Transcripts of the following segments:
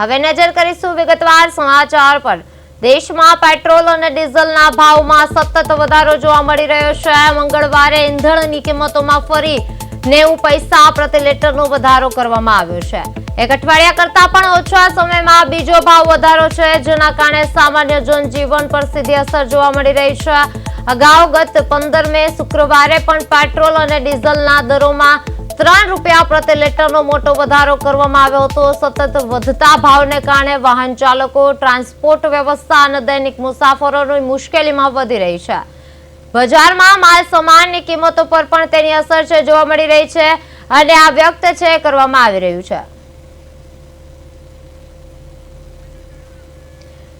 હવે નજર કરીશું વિગતવાર સમાચાર પર। દેશમાં પેટ્રોલ અને ડીઝલના ભાવમાં સતત વધારો જોવા મળી રહ્યો છે। મંગળવારે ઈંધણની કિંમતોમાં ફરી 90 પૈસા પ્રતિ લીટરનો વધારો કરવામાં આવ્યો છે। એક અઠવાડિયા કરતા પણ ઓછા સમયમાં બીજો ભાવ વધારો છે, જેના કારણે સામાન્ય જનજીવન પર સીધી અસર જોવા મળી રહી છે। અગાઉ ગત 15 મે શુક્રવારે પણ પેટ્રોલ અને ડીઝલના દરોમાં 3 રૂપિયા પ્રતિ લીટરનો મોટો વધારો કરવામાં આવ્યો હતો। સતત વધતા ભાવને કારણે વાહન ચાલકો, ટ્રાન્સપોર્ટ વ્યવસ્થા અને દૈનિક મુસાફરોની મુશ્કેલીમાં વધી રહી છે। બજારમાં માલ સામાનની કિંમતો પર પણ તેની અસર છે જોવા મળી રહી છે અને આ વ્યક્ત કરવામાં આવી રહ્યું છે।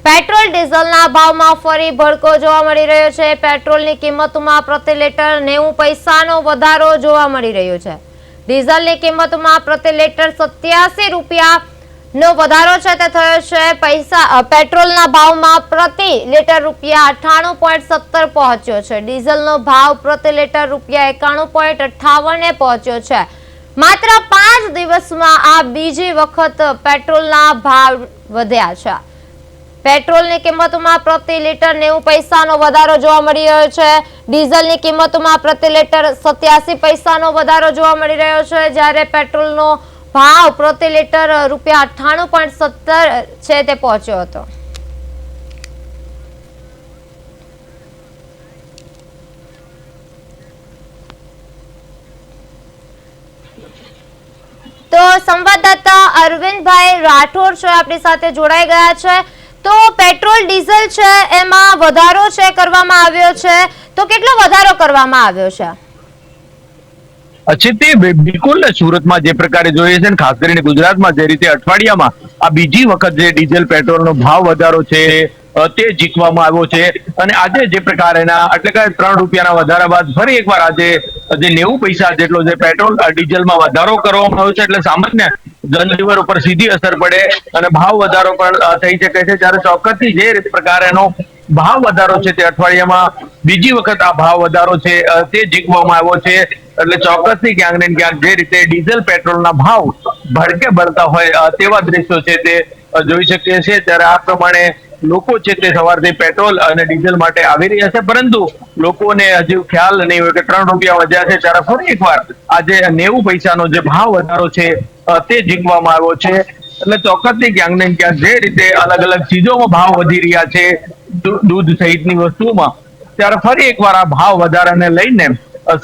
પેટ્રોલ ડીઝલના ભાવમાં ફરી ભડકો જોવા મળી રહ્યો છે। પેટ્રોલની કિંમતમાં પ્રતિ લીટર 90 પૈસાનો વધારો જોવા મળી રહ્યો છે। ડીઝલની કિંમતમાં પ્રતિ લીટર 87 રૂપિયાનો વધારો છે તે થયો છે। પેટ્રોલના ભાવમાં પ્રતિ લીટર રૂપિયા 98.17 પહોંચ્યો છે। ડીઝલનો ભાવ પ્રતિ લીટર રૂપિયા 91.58 પહોંચ્યો છે। માત્ર 5 દિવસમાં આ બીજી વખત પેટ્રોલના ભાવ વધ્યા છે। પેટ્રોલની કિંમતમાં પ્રતિ લીટર 90 પૈસાનો વધારો જોવા મળી રહ્યો છે। ડીઝલની કિંમતમાં પ્રતિ લીટર 87 પૈસાનો વધારો જોવા મળી રહ્યો છે, જ્યારે પેટ્રોલનો ભાવ પ્રતિ લીટર રૂપિયા 98.17 છે તે પહોંચ્યો હતો। તો સંવાદદાતા અરવિંદભાઈ રાઠોડ છે આપણી સાથે જોડાઈ ગયા છે। તો પેટ્રોલ ડીઝલ છે એમાં વધારો છે કરવામાં આવ્યો છે, તો કેટલો વધારો કરવામાં આવ્યો છે? અચ્છા, બિલકુલ સુરતમાં જે પ્રકારે જોઈએ છે, ખાસ કરીને ગુજરાતમાં જે રીતે અઠવાડિયામાં આ બીજી વખત જે ડીઝલ પેટ્રોલનો ભાવ વધારો છે તે જીતવામાં આવ્યો છે અને આજે જે પ્રકારેના એટલે કે 3 રૂપિયાના વધારા બાદ ફરી એકવાર આજે જે 90 પૈસા જેટલો જે પેટ્રોલ ડીઝલમાં વધારો કરવામાં આવ્યો છે, એટલે સામાન્ય જનજીવન ઉપર સીધી અસર પડે અને ભાવ વધારો પણ થઈ શકે છે। જ્યારે ચોક્કસથી જે પ્રકારેનો ભાવ વધારો છે તે અઠવાડિયામાં બીજી વખત આ ભાવ વધારો છે તે જીતવામાં આવ્યો છે, એટલે ચોક્કસથી ક્યાંક ને ક્યાંક જે રીતે ડીઝલ પેટ્રોલના ભાવ ભડકે બળતા હોય તેવા દ્રશ્યો છે તે જોઈ શકીએ છીએ। ત્યારે આ પ્રમાણે લોકો છે તે સવારથી પેટ્રોલ અને ડીઝલ માટે આવી રહ્યા છે, પરંતુ લોકોને હજુ ખ્યાલ નહીં હોય કે 3 રૂપિયા વધ્યા છે। ત્યારે ફરી એકવાર આજે 90 પૈસાનો જે ભાવ વધારો છે તે જીતવામાં આવ્યો છે, એટલે ચોક્કસથી ક્યાંક ને ક્યાંક જે રીતે અલગ અલગ ચીજોમાં ભાવ વધી રહ્યા છે, દૂધ સહિતની વસ્તુઓમાં, ત્યારે ફરી એકવાર આ ભાવ વધારાને લઈને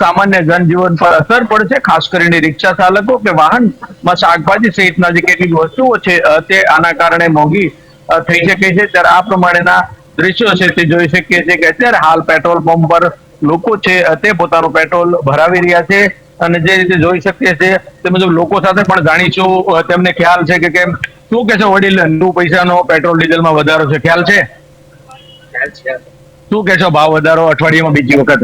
સામાન્ય જનજીવન પર અસર પડશે। ખાસ કરીને રિક્ષા ચાલકો કે વાહનમાં શાકભાજી સહિતના જે કેટલીક વસ્તુઓ છે તે આના કારણે મોંઘી થઈ શકે છે। ત્યારે આ પ્રમાણેના દ્રશ્યો છે તે જોઈ શકીએ છીએ કે અત્યારે હાલ પેટ્રોલ પંપ પર લોકો છે તે પોતાનું પેટ્રોલ ભરાવી રહ્યા છે અને જે રીતે જોઈ શકીએ છીએ તે મુજબ લોકો સાથે પણ જાણીશું, તેમને ખ્યાલ છે કે કેમ શું કે છે વડીલ 90 પૈસાનો પેટ્રોલ ડીઝલમાં વધારો છે, ખ્યાલ છે? શું કે છો ભાવ વધારો અઠવાડિયામાં બીજી વખત?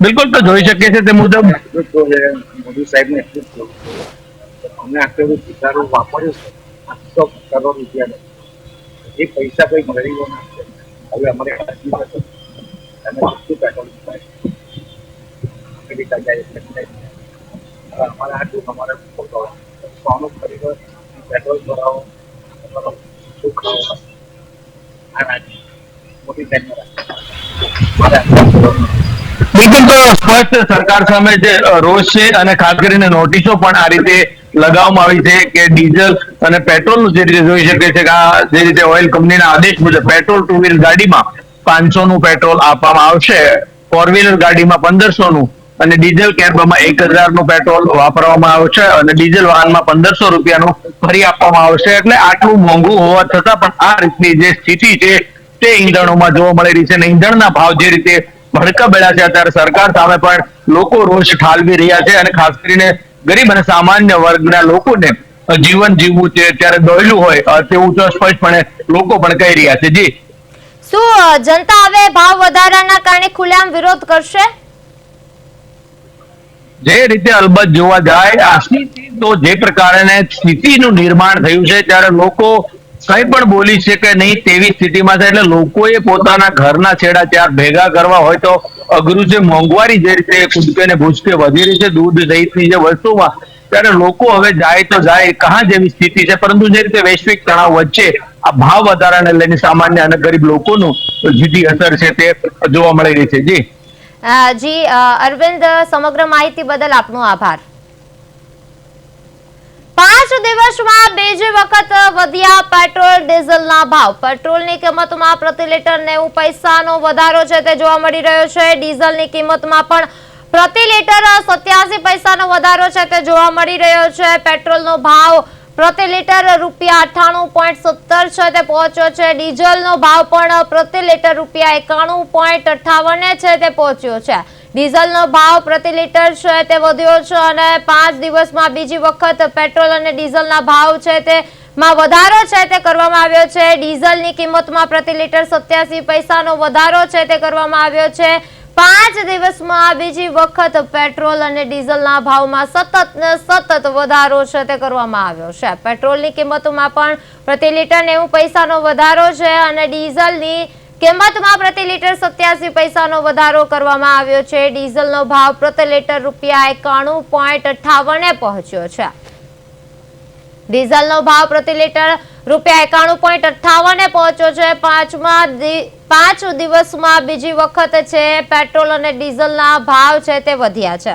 બિલકુલ, તો જોઈ શકીએ છીએ તે મુજબ મોદી સાહેબને અમે આટલું સુધારો વાપર્યું છે 800 કરોડ રૂપિયા, એ પૈસા કોઈ ગરીબોને હવે અમારે પેટ્રોલ અમેરિકા જાય અમારે આટલું અમારે સોનું ખરીદો, પેટ્રોલ ભરાવો, શું ખાવો, આ મોદી બિલકુલ, તો સ્પષ્ટ સરકાર સામે જે રોષ છે અને ખાસ કરીને નોટિસો પણ આ રીતે લગાવવામાં આવી છે કે ડીઝલ અને પેટ્રોલનું જે રીતે જોઈ શકે છે કે આ જે રીતે ઓઇલ કંપનીના આદેશ મુજબ પેટ્રોલ 2 વ્હીલર ગાડીમાં 500 નું પેટ્રોલ આપવામાં આવશે, 4 વ્હીલર ગાડીમાં 1500 નું અને ડીઝલ કેબમાં 1000 નું પેટ્રોલ વાપરવામાં આવશે અને ડીઝલ વાહનમાં 1500 રૂપિયાનું ફરી આપવામાં આવશે। એટલે આટલું મોંઘું હોવા છતાં પણ આ રીતની જે સ્થિતિ છે તે ઈંધણોમાં જોવા મળી રહી છે અને ઈંધણના ભાવ જે રીતે ભડકા બેળ્યા છે, ત્યારે સરકાર સામે પણ લોકો રોષ ઠાલવી રહ્યા છે અને ખાસ કરીને ગરીબ અને સામાન્ય વર્ગના લોકોને જીવન જીવવું છે ત્યારે દોયલું હોય તેવું તો સ્પષ્ટપણે લોકો પણ કહી રહ્યા છે। જી, શું જનતા હવે ભાવ વધારાના કારણે ખુલ્લેઆમ વિરોધ કરશે? જે રીતે અલબત્ત જોવા જાય આ સ્થિતિ, તો જે પ્રકારે સ્થિતિનું નિર્માણ થયું છે ત્યારે લોકો કઈ પણ બોલી શકે નહીં તેવી સ્થિતિમાં છે, એટલે લોકોએ પોતાના ઘરના છેડા ચાર ભેગા કરવા હોય તો અઘરું છે। મોંઘવારી જે રીતે કૂદકે ને ભૂસકે વધી રહી છે દૂધ સહિતની જે વસ્તુમાં, ત્યારે લોકો હવે જાય તો જાય કહા જેવી સ્થિતિ છે, પરંતુ જે રીતે વૈશ્વિક તણાવ વચ્ચે આ ભાવ વધારાને લઈને સામાન્ય અને ગરીબ લોકોનું સીધી અસર છે તે જોવા મળી રહી છે. જી અરવિંદ, સમગ્ર માહિતી બદલ આપનો આભાર. 5 દિવસમાં બીજી વખત વધ્યા પેટ્રોલ ડીઝલના ભાવ. પેટ્રોલની કિંમતમાં પ્રતિ લીટર 90 પૈસાનો વધારો છે તે જોવા મળી રહ્યો છે. ડીઝલની કિંમતમાં પણ પ્રતિ લીટર 87 પૈસાનો વધારો છે તે જોવા મળી રહ્યો છે. પેટ્રોલનો ભાવ પ્રતિ લીટર ₹98.17 છે તે પહોંચ્યો છે. ડીઝલનો ભાવ પણ પ્રતિ લીટર ₹91.58 છે તે પહોંચ્યો છે. ડીઝલનો ભાવ પ્રતિ લીટર છે તે વધ્યો છે અને 5 દિવસમાં બીજી વખત પેટ્રોલ અને ડીઝલના ભાવ છે તેમાં વધારો છે તે કરવામાં આવ્યો છે. ડીઝલની કિંમતમાં પ્રતિ લીટર 87 પૈસાનો વધારો છે તે કરવામાં આવ્યો છે. 5 દિવસમાં બીજી વખત પેટ્રોલ અને ડીઝલના ભાવમાં સતત વધારો છે તે કરવામાં આવ્યો છે. પેટ્રોલની કિંમતમાં પણ પ્રતિ લીટર 90 પૈસાનો વધારો છે અને ડીઝલની કિંમતમાં પ્રતિ લીટર 87 પૈસાનો વધારો કરવામાં આવ્યો છે. ડીઝલનો ભાવ પ્રતિ લીટર ₹91.58 પહોંચ્યો છે. ડીઝલનો ભાવ પ્રતિ લીટર ₹91.58 પહોંચ્યો છે. 5 દિવસમાં બીજી વખત છે પેટ્રોલ અને ડીઝલના ભાવ છે તે વધ્યા છે.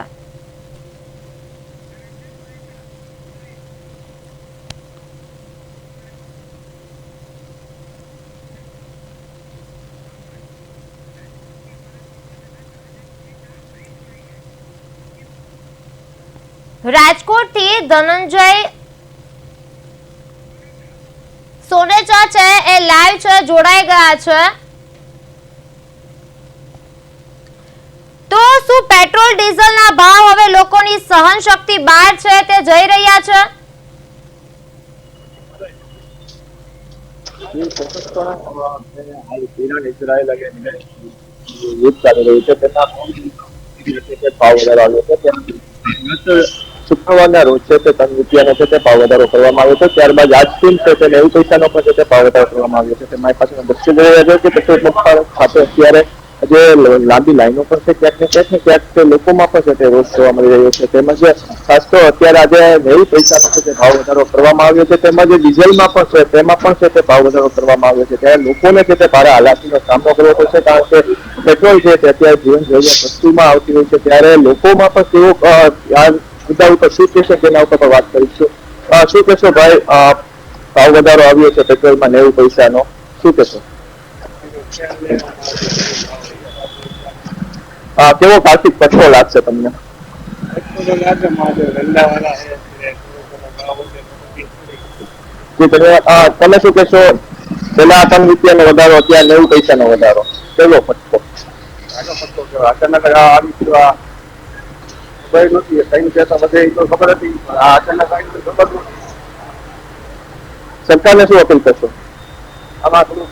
રાજકોટથી ધનંજય સોનેચા છે એ લાઈવ છે, જોડાઈ ગયા છે. તો શું પેટ્રોલ ડીઝલના ભાવ હવે લોકોની સહન શક્તિ બહાર છે તે જઈ રહ્યા છે? શુક્રવારના રોજ છે તે ₹3 છે તે ભાવ વધારો કરવામાં આવ્યો છે. ત્યારબાદ આજથી છે તે 90 પૈસાનો પણ છે તે ભાવ વધારો કરવામાં આવ્યો છે. મારી પાસે દ્રશ્ય જોઈ રહ્યા છે કે પેટ્રોલ પંપ ખાતે અત્યારે જે લાંબી લાઈનો પણ છે ક્યાંક ને ક્યાંક તે લોકોમાં પણ છે તે રોષ જોવા મળી રહ્યો છે. તેમજ ખાસ તો અત્યારે આજે 90 પૈસાનો છે તે ભાવ વધારો કરવામાં આવ્યો છે. તેમજ ડીઝલમાં પણ છે તેમાં પણ છે તે ભાવ વધારો કરવામાં આવ્યો છે. ત્યારે લોકોને છે તે ભારે હાલાકીનો સામનો કરવો પડશે, કારણ કે પેટ્રોલ છે તે અત્યારે જીવન જરૂરિયાત વસ્તુમાં આવતી હોય છે. ત્યારે લોકોમાં પણ તેઓ આ મુદ્દા ઉપર શું કહેશે તેના ઉપર પણ વાત કરીશું. શું કહેશો ભાઈ, ભાવ વધારો આવ્યો છે પેટ્રોલમાં 90 પૈસાનો, શું કહેશો? કેવો કાર્તિક પેટ્રોલ લાગશે તમને? તમે શું કહેશો? પેલા ₹3 વધારો, અત્યારે 90 પૈસાનો વધારો, કેવો ફટકો? અચાનક આવી ખબર હતી, અચાનક ખબર. સરકારને શું અપીલ કરશો? આમાં થોડુંક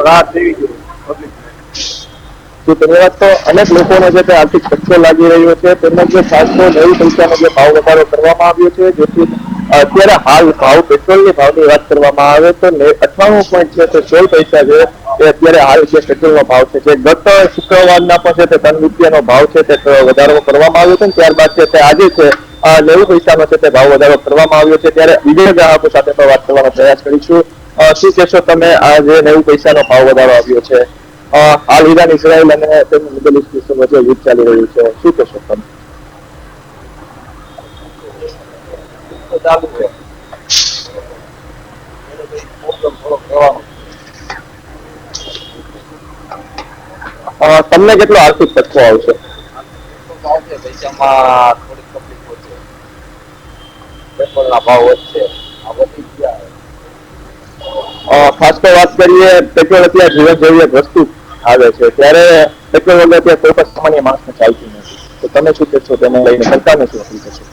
રાહત દેવી જોઈએ. તો તેની વાત તો અનેક લોકોને છે તે આર્થિક ફટકો લાગી રહ્યો છે. તેમજ ખાસ તો 90 પૈસાનો જે ભાવ વધારો કરવામાં આવ્યો છે, જેથી અત્યારે હાલ પેટ્રોલની ભાવની વાત કરવામાં આવે તો 98.16 પૈસા છે એ અત્યારે હાલ જે પેટ્રોલનો ભાવ છે. જે ગત શુક્રવારના પણ છે તે ₹3 ભાવ છે તે વધારો કરવામાં આવ્યો છે. ત્યારબાદ છે તે આજે છે 90 પૈસાનો છે તે ભાવ વધારો કરવામાં આવ્યો છે. ત્યારે વિદેશ ગ્રાહકો સાથે પણ વાત કરવાનો પ્રયાસ કરીશું. શું કહેશો તમે, આ જે 90 પૈસાનો ભાવ વધારો આવ્યો છે? હાલ ઈરાન, ઇઝરાયલ અને તેમની મિડલ ઇસ્ટ દેશો વચ્ચે યુદ્ધ ચાલી રહ્યું છે, શું કહેશો તમે? ચાલુ છે. તમને કેટલો આર્થિક ફટકો આવશે? પૈસામાં થોડીક તકલીફો છે. પેટ્રોલના ભાવ વધશે, આ વધી ગયા. ખાસ તો વાત કરીએ, પેટ્રોલ અત્યારે જીવન જરૂરિયાત વસ્તુ આવે છે, ત્યારે પેટ્રોલ વગર અત્યારે કોઈ પણ સામાન્ય માણસને ચાલતું નથી. તો તમે શું કહેશો તેને લઈને? સરકારને શું અપીલ કરશો?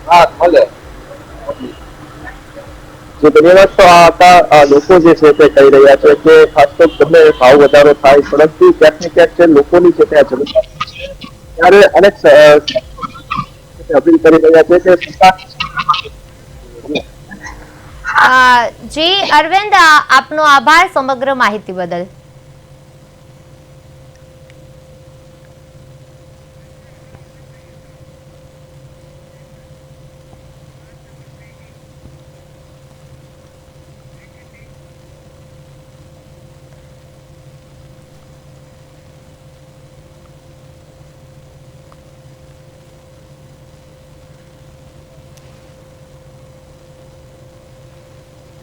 રાહત મળે. જે તેની વાત તો આ લોકો જે છે તે કહી રહ્યા છે કે ખાસ તો ગમે ભાવ વધારો થાય, પરંતુ ક્યાંક ને ક્યાંક છે લોકોની છે તે આ જરૂરિયાત છે. ત્યારે અનેક અપીલ કરી રહ્યા છે કે સરકાર. જી અરવિંદ, આપનો આભાર સમગ્ર માહિતી બદલ.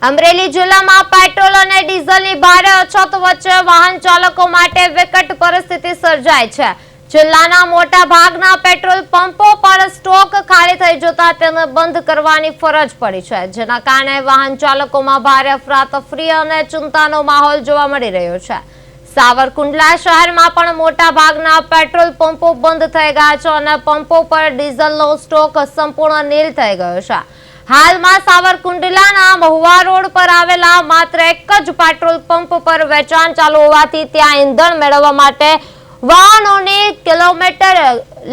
અમરેલી જિલ્લામાં પેટ્રોલ અને ડીઝલની ભારે અછત વચ્ચે વાહન ચાલકો માટે વિકટ પરિસ્થિતિ સર્જાઈ છે. જિલ્લાના મોટા ભાગના પેટ્રોલ પંપો પર સ્ટોક ખાલી થઈ જતા તેને બંધ કરવાની ફરજ પડી છે, જેના કારણે વાહન ચાલકોમાં ભારે અફરાતફરી અને ચિંતાનો માહોલ જોવા મળી રહ્યો છે. સાવરકુંડલા શહેરમાં પણ મોટા ભાગના પેટ્રોલ પંપો બંધ થઈ ગયા છે અને પંપો પર ડીઝલનો સ્ટોક સંપૂર્ણ નીલ થઈ ગયો છે. હાલમાં સાવરકુંડલાના મહુવા રોડ પર આવેલા માત્ર એક જ પેટ્રોલ પંપ પર વેચાણ ચાલુ હોવાથી ત્યાં ઈંધણ મેળવવા માટે વાહનોની કિલોમીટર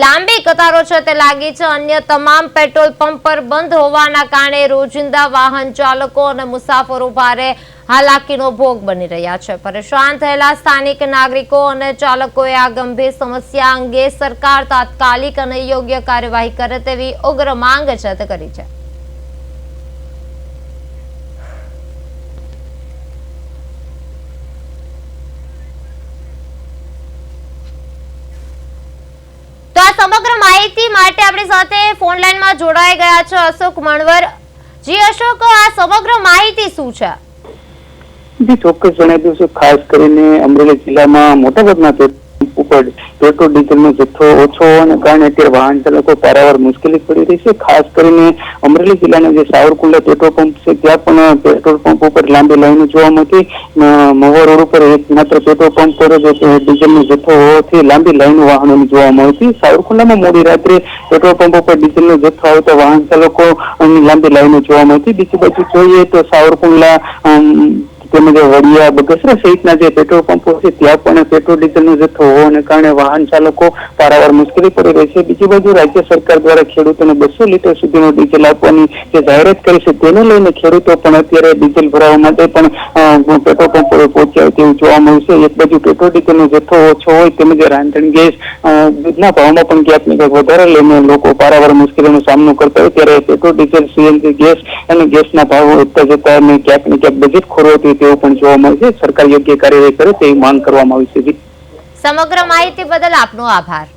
લાંબી કતારો છે તે લાગી છે. અન્ય તમામ પેટ્રોલ પંપ પર બંધ હોવાના કારણે રોજિંદા વાહન ચાલકો અને મુસાફરો ભારે હાલાકીનો ભોગ બની રહ્યા છે. પરેશાન થયેલા સ્થાનિક નાગરિકો અને ચાલકોએ આ ગંભીર સમસ્યા અંગે સરકાર તાત્કાલિક અને યોગ્ય કાર્યવાહી કરે તેવી ઉગ્ર માંગ છે તે કરી છે. તો આ સમગ્ર માહિતી માટે આપણી સાથે ફોન લાઈનમાં જોડાઈ ગયા છે અશોક મણવર. જી અશોક, આ સમગ્ર માહિતી શું છે? જી ચોક્કસ જણાવી દઉં છું. ખાસ કરીને અમરેલી જિલ્લામાં મોટાભાગના ઉપર પેટ્રોલ ડીઝલનો જથ્થો ઓછો હોવાને કારણે અત્યારે વાહન ચાલકો પારાવાર મુશ્કેલી પડી રહી છે. ખાસ કરીને અમરેલી જિલ્લાના જે સાવરકુંડલા પેટ્રોલ પંપ છે ત્યાં પણ પેટ્રોલ પંપ ઉપર લાંબી લાઈનો જોવા મળતી. મહુવા રોડ ઉપર એક માત્ર પેટ્રોલ પંપ પર જ ડીઝલનો જથ્થો હોવાથી લાંબી લાઈનો વાહનોની જોવા મળતી. સાવરકુંડલામાં મોડી રાત્રે પેટ્રોલ પંપ ઉપર ડીઝલનો જથ્થો આવતા વાહન ચાલકોની લાંબી લાઈનો જોવા મળતી. બીજી બાજુ જોઈએ તો સાવરકુંડલા તેમજ વડિયા, બગસરા સહિતના જે પેટ્રોલ પંપો છે ત્યાં પણ પેટ્રોલ ડીઝલનો જથ્થો હોવાને કારણે વાહન ચાલકો પારાવાર મુશ્કેલી પડી રહી છે. બીજી બાજુ રાજ્ય સરકાર દ્વારા ખેડૂતોને 200 લીટર સુધીનું ડીઝલ આપવાની જે જાહેરાત કરી છે તેને લઈને ખેડૂતો પણ અત્યારે ડીઝલ ભરાવવા માટે પણ પેટ્રોલ પંપ પર પહોંચ્યા તેવું જોવા મળ્યું છે. એક બાજુ પેટ્રોલ ડીઝલનો જથ્થો ઓછો હોય તેમજ રાંધણ ગેસ, દૂધના ભાવમાં પણ ક્યાંક ને ક્યાંક વધારે લઈને લોકો પારાવાર મુશ્કેલીનો સામનો કરતા હોય ત્યારે પેટ્રોલ ડીઝલ, સીએનજી ગેસ અને ગેસના ભાવ વધતા જતા અને ક્યાંક ને ક્યાંક બજેટ ખોરવાતું તેવું પણ જોવા મળે છે. સરકાર યોગ્ય કાર્યવાહી કરે તેવી માંગ કરવામાં આવી છે. સમગ્ર માહિતી બદલ આપનો આભાર.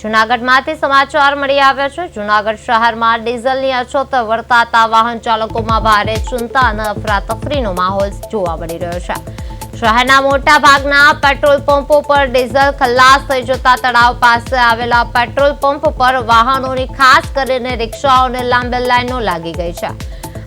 જૂનાગઢમાંથી સમાચાર મળી આવ્યા છે. જૂનાગઢ શહેરમાં ડીઝલની અછત વર્તાતા વાહન ચાલકોમાં ભારે ચિંતા અને અફરાતફરીનો માહોલ જોવા મળી રહ્યો છે. શહેરના મોટા ભાગના પેટ્રોલ પંપો પર ડીઝલ ખલાસ થઈ જતા તળાવ પાસે આવેલા પેટ્રોલ પંપ પર વાહનોની ખાસ કરીને રિક્ષાઓને લાંબી લાઈનો લાગી ગઈ છે.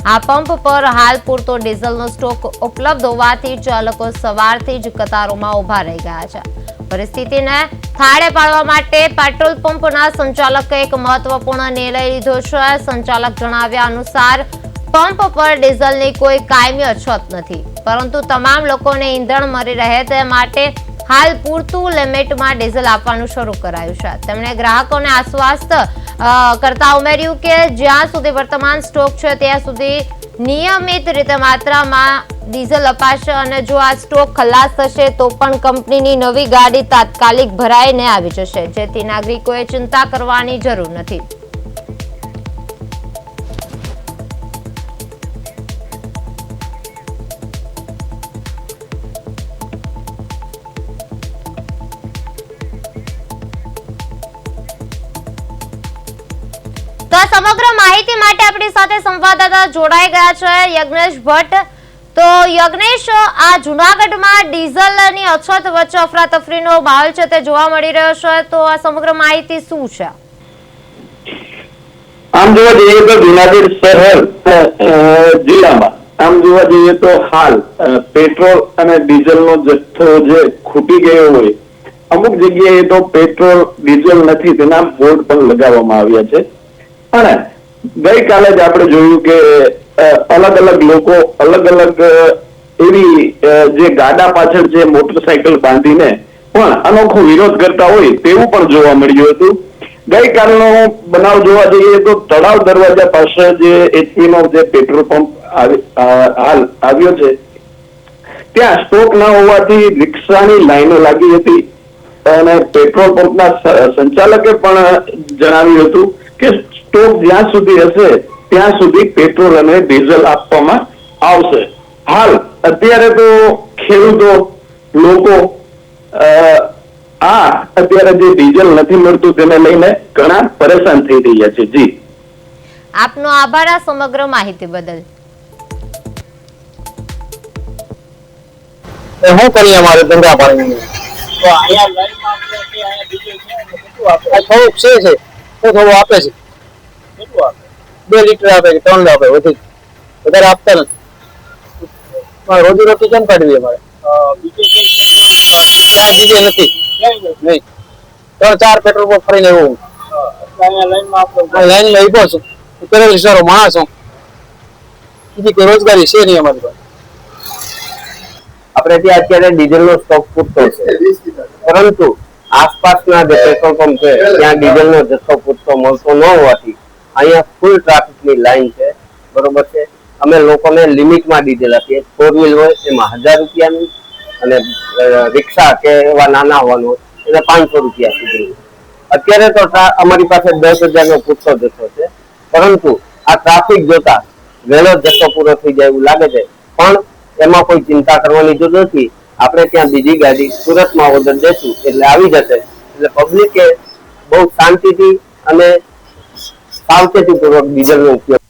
આ પંપ પર હાલ પૂરતો ડીઝલનો સ્ટોક ઉપલબ્ધ હોવાથી ચાલકો સવારથી જ કતારોમાં ઉભા રહી ગયા છે. પરિસ્થિતિને થાળે પાડવા માટે પેટ્રોલ પંપના સંચાલકે એક મહત્વપૂર્ણ નિર્ણય લીધો છે. સંચાલક જણાવ્યા અનુસાર પંપ પર ડીઝલની કોઈ કાયમી અછત નથી, પરંતુ તમામ લોકોને ઈંધણ મળી રહે તે માટે હાલ પૂરતું લિમિટમાં ડીઝલ આપવાનું શરૂ કરાયું છે. તેમણે ગ્રાહકોને આશ્વસ્ત કરતા ઉમેર્યું કે જ્યાં સુધી વર્તમાન સ્ટોક છે ત્યાં સુધી નિયમિત રીતે માત્રામાં ડીઝલ અપાશે અને જો આ સ્ટોક ખલાસ થશે તો પણ કંપનીની નવી ગાડી તાત્કાલિક ભરાઈને આવી જશે, જેથી નાગરિકોએ ચિંતા કરવાની જરૂર નથી. તો સમગ્ર માહિતી માટે આપણી સાથે સંવાદદાતા જોડાઈ ગયા છે યજ્ઞેશ ભટ્ટ. તો યજ્ઞેશ, આ જૂનાગઢમાં ડીઝલની અછત વચ્ચે અફરાતફરીનો માહોલ છે તે જોવા મળી રહ્યો છે, તો આ સમગ્ર માહિતી શું છે? આમ જોવા જઈએ તો જૂનાગઢ શહેર જિલ્લામાં આમ જોવા જઈએ તો હાલ પેટ્રોલ અને ડીઝલનો જથ્થો જે ખૂટી ગયો હોય, અમુક જગ્યાએ તો પેટ્રોલ ડીઝલ નથી તેના બોર્ડ પણ લગાવવામાં આવ્યા છે. અને ગઈકાલે જ આપણે જોયું કે અલગ અલગ લોકો અલગ અલગ એવી જે ગાડા પાછળ જે મોટરસાયકલ બાંધીને પણ અનોખો વિરોધ કરતા હોય તેવું પણ જોવા મળ્યું હતું. ગઈકાલનો બનાવ જોવા જઈએ તો તળાવ દરવાજા પાસે જે HP નો જે પેટ્રોલ પંપ હાલ આવ્યો છે ત્યાં સ્ટોક ન હોવાથી રિક્ષાની લાઈનો લાગી હતી અને પેટ્રોલ પંપના સંચાલકે પણ જણાવ્યું હતું કે સ્ટોક જ્યાં સુધી હશે ત્યાં સુધી પેટ્રોલ અને ડીઝલ આપવામાં આવશે. હાલ અત્યારે તો ખેડૂતો લોકો અત્યારે જે ડીઝલ નથી મળતું તેને લઈને ઘણા પરેશાન થઈ રહ્યા છે. જી આપનો આભાર આ સમગ્ર માહિતી બદલ. શું કરીએ અમારે ધંધા પાણી થોડુંક છે થોડું આપે છે 2 લીટર આપે કે 3 આપે વધારે આપતા નથી. રોજી રોટી કેમ કાઢવી અમારે ક્યાંય બીજે નથી નહીં 3-4 પેટ્રોલ પંપ ફરીને એવું લાઈન માં ઉભો છું કરેલી સારો માણસ હું બીજી કોઈ રોજગારી છે નહીં અમારી પાસે. આપણે ત્યાં અત્યારે ડીઝલ નો સ્ટોક પૂરતો છે, પરંતુ આસપાસના જે પેટ્રોલ પંપ છે ત્યાં ડીઝલ નો જથ્થો પૂરતો મળતો ન હોવાથી અહીંયા ફૂલ ટ્રાફિક ની લાઈન છે. બરોબર છે. અમે લોકોને લિમિટમાં ડીઝલ આપીએ. 4 વ્હીલ હોય એમાં 1000 રૂપિયાની અને રિક્ષા કે એવા નાના હોવાનું હોય એટલે 500 રૂપિયા સુધી. અત્યારે તો અમારી પાસે 10,000 નો પૂરતો જથ્થો છે, પરંતુ આ ટ્રાફિક જોતા વહેલો જથ્થો પૂરો થઈ જાય એવું લાગે છે. પણ એમાં કોઈ ચિંતા કરવાની જરૂર નથી. આપણે ત્યાં બીજી ગાડી સુરતમાં ઓર્ડર દેશું એટલે આવી જશે. એટલે પબ્લિકે બહુ શાંતિથી અને સાવચેતીપૂર્વક ડીઝલનો ઉપયોગ